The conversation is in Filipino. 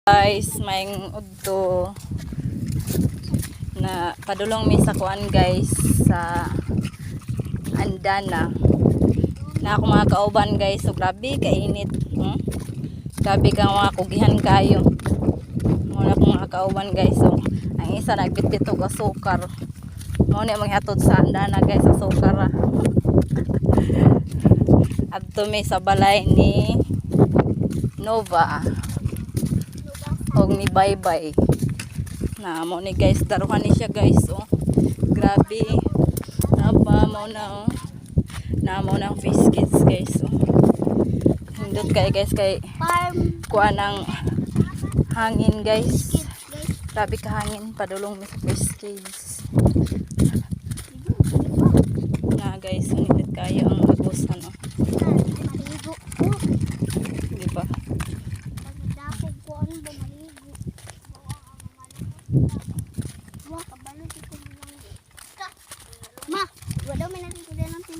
Guys, may udto na padulong mi sa kuan guys sa Andana na ako mga kauban guys. So grabe kainit, grabe kang mga kugihan kayo muna akong mga kauban guys. So ang isa nagbitbit og asukar, mo ni maghatod sa Andana guys, asukar adto mi sa balay ni Nova og ni Baybay na mo ni guys, daruhan ni siya guys. Oh grabe apa mo na na mo ng fish kids guys. Hindot kay guys kay kuha ng hangin guys, grabe ka hangin, padulong mi sa fish kids na guys. Hindot kayo ang agos ano, di ba?